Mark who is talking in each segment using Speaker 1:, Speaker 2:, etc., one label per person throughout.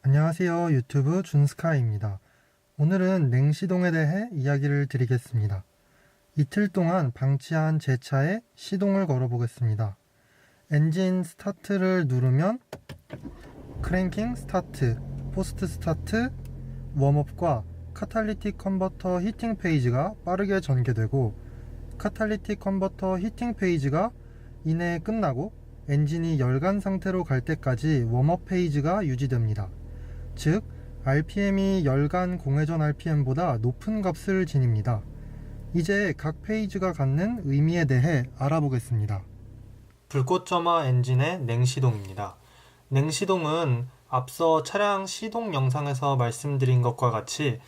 Speaker 1: 안녕하세요. 유튜브 준스카이입니다. 오늘은 냉시동에 대해 이야기를 드리겠습니다. 이틀 동안 방치한 제 차에 시동을 걸어 보겠습니다. 엔진 스타트를 누르면 크랭킹 스타트, 포스트 스타트, 웜업과 카탈리틱 컨버터 히팅 페이지가 빠르게 전개되고, 카탈리틱 컨버터 히팅 페이지가 이내 끝나고 엔진이 열간 상태로 갈 때까지 웜업 페이지가 유지됩니다. 즉, RPM이 열간 공회전 RPM보다 높은 값을 지닙니다. 이제 각 페이지가 갖는 의미에 대해 알아보겠습니다.
Speaker 2: 불꽃점화 엔진의 냉시동입니다. 냉시동은 앞서 차량 시동 영상에서 말씀드린 것과 같이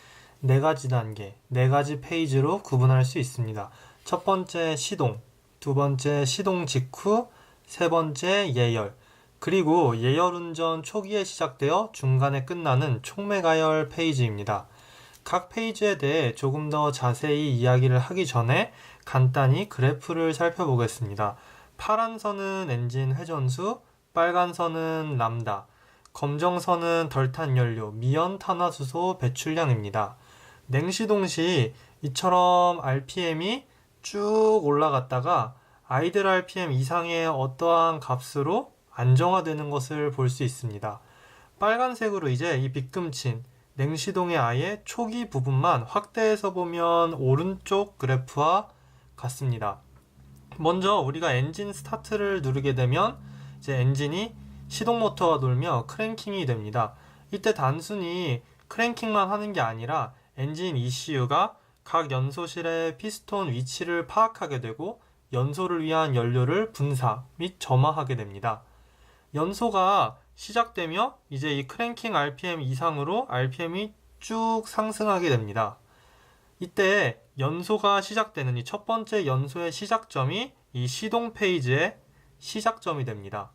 Speaker 2: 4가지 단계, 4가지 페이지로 구분할 수 있습니다. 첫 번째 시동, 두 번째 시동 직후, 세 번째 예열, 그리고 예열 운전 초기에 시작되어 중간에 끝나는 촉매가열 페이지입니다. 각 페이지에 대해 조금 더 자세히 이야기를 하기 전에 간단히 그래프를 살펴보겠습니다. 파란 선은 엔진 회전수, 빨간 선은 람다, 검정 선은 덜탄 연료, 미연 탄화수소 배출량입니다. 냉시동 시 이처럼 RPM이 쭉 올라갔다가 아이들 RPM 이상의 어떠한 값으로 안정화되는 것을 볼 수 있습니다. 빨간색으로 이제 이 빗금친 냉시동의 아예 초기 부분만 확대해서 보면 오른쪽 그래프와 같습니다. 먼저 우리가 엔진 스타트를 누르게 되면 이제 엔진이 시동 모터가 돌며 크랭킹이 됩니다. 이때 단순히 크랭킹만 하는 게 아니라 엔진 ECU가 각 연소실의 피스톤 위치를 파악하게 되고 연소를 위한 연료를 분사 및 점화하게 됩니다. 연소가 시작되며 이제 이 크랭킹 RPM 이상으로 RPM이 쭉 상승하게 됩니다. 이때 연소가 시작되는 이 첫 번째 연소의 시작점이 이 시동 페이지의 시작점이 됩니다.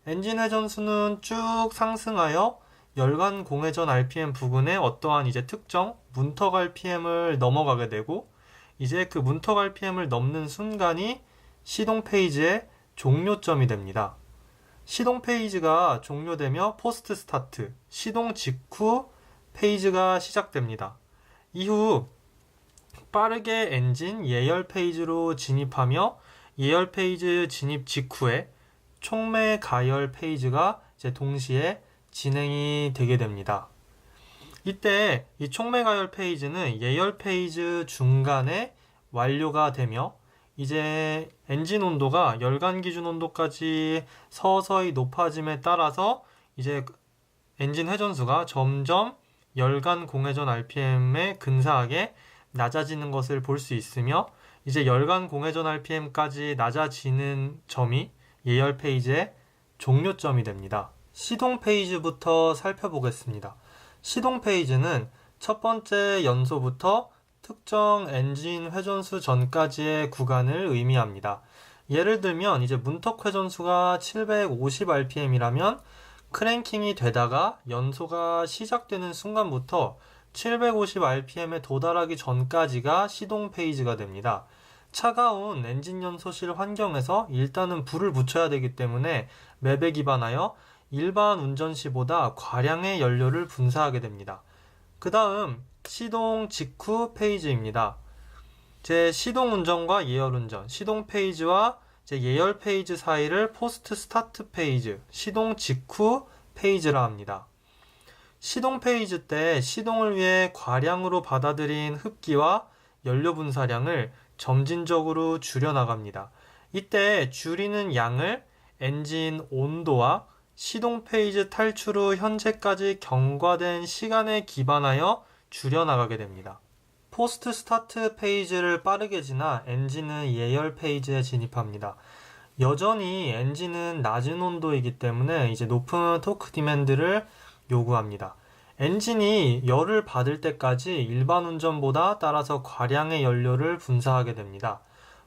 Speaker 2: 엔진 회전수는 쭉 상승하여 열간 공회전 RPM 부근에 어떠한 이제 특정 문턱 RPM을 넘어가게 되고, 이제 그 문턱 RPM을 넘는 순간이 시동 페이지의 종료점이 됩니다. 시동 페이지가 종료되며 포스트 스타트, 시동 직후 페이지가 시작됩니다. 이후 빠르게 엔진 예열 페이지로 진입하며 예열 페이지 진입 직후에 촉매 가열 페이지가 이제 동시에 진행이 되게 됩니다. 이때 이 촉매 가열 페이지는 예열 페이지 중간에 완료가 되며 이제 엔진 온도가 열간 기준 온도까지 서서히 높아짐에 따라서 이제 엔진 회전수가 점점 열간 공회전 RPM에 근사하게 낮아지는 것을 볼 수 있으며, 이제 열간 공회전 RPM까지 낮아지는 점이 예열 페이지의 종료점이 됩니다. 시동 페이지부터 살펴보겠습니다. 시동 페이지는 첫 번째 연소부터 특정 엔진 회전수 전까지의 구간을 의미합니다. 예를 들면 이제 문턱 회전수가 750rpm이라면 크랭킹이 되다가 연소가 시작되는 순간부터 750rpm에 도달하기 전까지가 시동 페이지가 됩니다. 차가운 엔진 연소실 환경에서 일단은 불을 붙여야 되기 때문에 맵에 기반하여 일반 운전 시보다 과량의 연료를 분사하게 됩니다. 그 다음 시동 직후 페이지입니다. 제 시동 운전과 예열 운전, 시동 페이지와 제 예열 페이지 사이를 포스트 스타트 페이지, 시동 직후 페이지라 합니다. 시동 페이지 때 시동을 위해 과량으로 받아들인 흡기와 연료 분사량을 점진적으로 줄여나갑니다. 이때 줄이는 양을 엔진 온도와 시동 페이지 탈출 후 현재까지 경과된 시간에 기반하여 줄여나가게 됩니다. 포스트 스타트 페이지를 빠르게 지나 엔진은 예열 페이지에 진입합니다. 여전히 엔진은 낮은 온도이기 때문에 이제 높은 토크 디맨드를 요구합니다. 엔진이 열을 받을 때까지 일반 운전보다 따라서 과량의 연료를 분사하게 됩니다.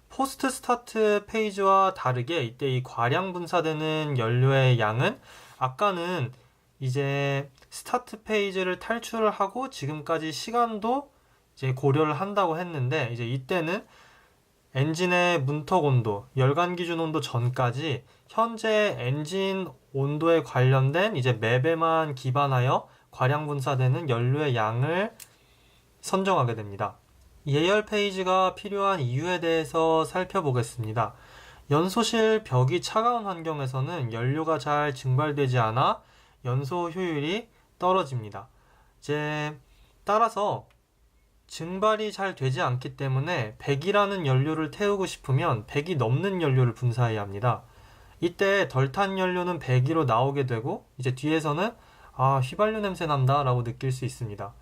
Speaker 2: 포스트 스타트 페이지와 다르게 이때 이 과량 분사되는 연료의 양은 아까는 이제 스타트 페이지를 탈출을 하고 지금까지 시간도 이제 고려를 한다고 했는데, 이제 이때는 엔진의 문턱 온도, 열간 기준 온도 전까지 현재 엔진 온도에 관련된 이제 맵에만 기반하여 과량 분사되는 연료의 양을 선정하게 됩니다. 예열 페이지가 필요한 이유에 대해서 살펴보겠습니다. 연소실 벽이 차가운 환경에서는 연료가 잘 증발되지 않아 연소 효율이 떨어집니다. 따라서 증발이 잘 되지 않기 때문에 100이라는 연료를 태우고 싶으면 100이 넘는 연료를 분사해야 합니다. 이때 덜 탄 연료는 102로 나오게 되고 이제 뒤에서는 휘발유 냄새 난다 라고 느낄 수 있습니다.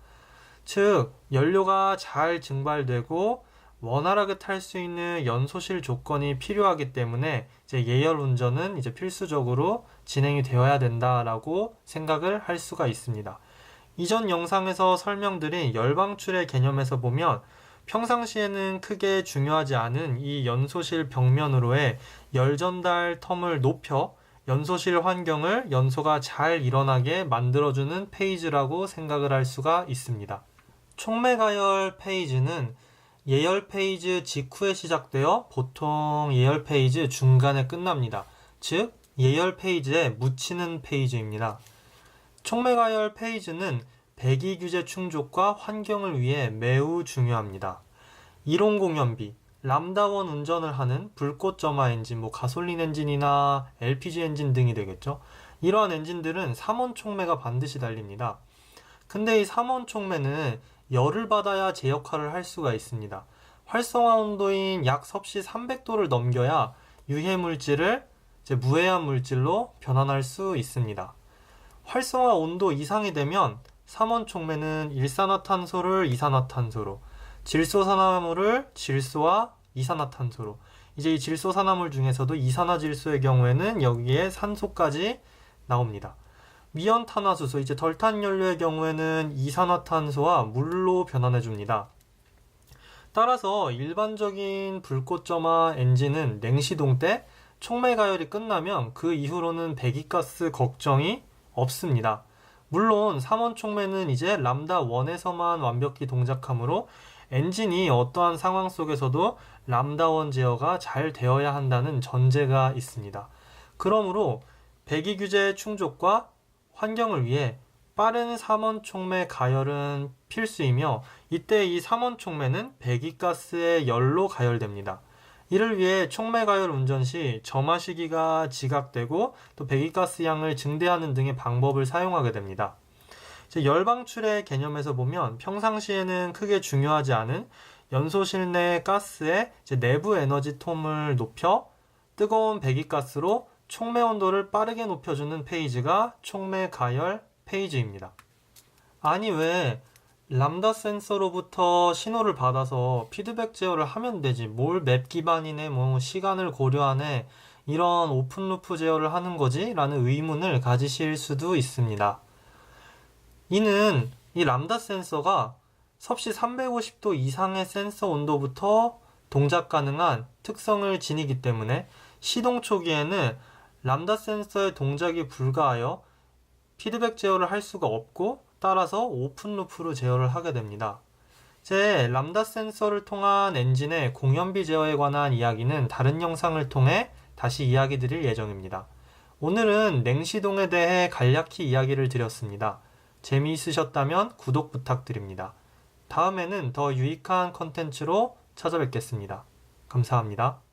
Speaker 2: 즉 연료가 잘 증발되고 원활하게 탈 수 있는 연소실 조건이 필요하기 때문에 이제 예열 운전은 이제 필수적으로 진행이 되어야 된다라고 생각을 할 수가 있습니다. 이전 영상에서 설명드린 열방출의 개념에서 보면 평상시에는 크게 중요하지 않은 이 연소실 벽면으로의 열 전달 텀을 높여 연소실 환경을 연소가 잘 일어나게 만들어주는 페이지라고 생각을 할 수가 있습니다. 촉매가열 페이지는 예열 페이지 직후에 시작되어 보통 예열 페이지 중간에 끝납니다. 즉 예열 페이지에 묻히는 페이지입니다. 촉매가열 페이지는 배기 규제 충족과 환경을 위해 매우 중요합니다. 이론 공연비, 람다원 운전을 하는 불꽃점화 엔진, 가솔린 엔진이나 LPG 엔진 등이 되겠죠. 이러한 엔진들은 3원 촉매가 반드시 달립니다. 근데 이 3원 촉매는 열을 받아야 제 역할을 할 수가 있습니다. 활성화 온도인 약 섭씨 300도를 넘겨야 유해 물질을 무해한 물질로 변환할 수 있습니다. 활성화 온도 이상이 되면 3원 촉매는 일산화탄소를 이산화탄소로, 질소산화물을 질소와 이산화탄소로, 이제 이 질소산화물 중에서도 이산화질소의 경우에는 여기에 산소까지 나옵니다. 미연탄화수소, 이제 덜 탄 연료의 경우에는 이산화탄소와 물로 변환해 줍니다. 따라서 일반적인 불꽃점화 엔진은 냉시동 때 촉매 가열이 끝나면 그 이후로는 배기가스 걱정이 없습니다. 물론 3원 촉매는 이제 람다 1에서만 완벽히 동작하므로 엔진이 어떠한 상황 속에서도 람다 1 제어가 잘 되어야 한다는 전제가 있습니다. 그러므로 배기 규제 충족과 환경을 위해 빠른 3원 촉매 가열은 필수이며 이때 이 3원 촉매는 배기가스의 열로 가열됩니다. 이를 위해 촉매 가열 운전 시 점화 시기가 지각되고 또 배기가스 양을 증대하는 등의 방법을 사용하게 됩니다. 열방출의 개념에서 보면 평상시에는 크게 중요하지 않은 연소실 내 가스의 내부 에너지 톰을 높여 뜨거운 배기가스로 촉매 온도를 빠르게 높여주는 페이지가 촉매 가열 페이지입니다. 아니 왜 람다 센서로부터 신호를 받아서 피드백 제어를 하면 되지 뭘 맵 기반이네 시간을 고려하네 이런 오픈루프 제어를 하는 거지? 라는 의문을 가지실 수도 있습니다. 이는 이 람다 센서가 섭씨 350도 이상의 센서 온도부터 동작 가능한 특성을 지니기 때문에 시동 초기에는 람다 센서의 동작이 불가하여 피드백 제어를 할 수가 없고 따라서 오픈루프로 제어를 하게 됩니다. 람다 센서를 통한 엔진의 공연비 제어에 관한 이야기는 다른 영상을 통해 다시 이야기 드릴 예정입니다. 오늘은 냉시동에 대해 간략히 이야기를 드렸습니다. 재미있으셨다면 구독 부탁드립니다. 다음에는 더 유익한 컨텐츠로 찾아뵙겠습니다. 감사합니다.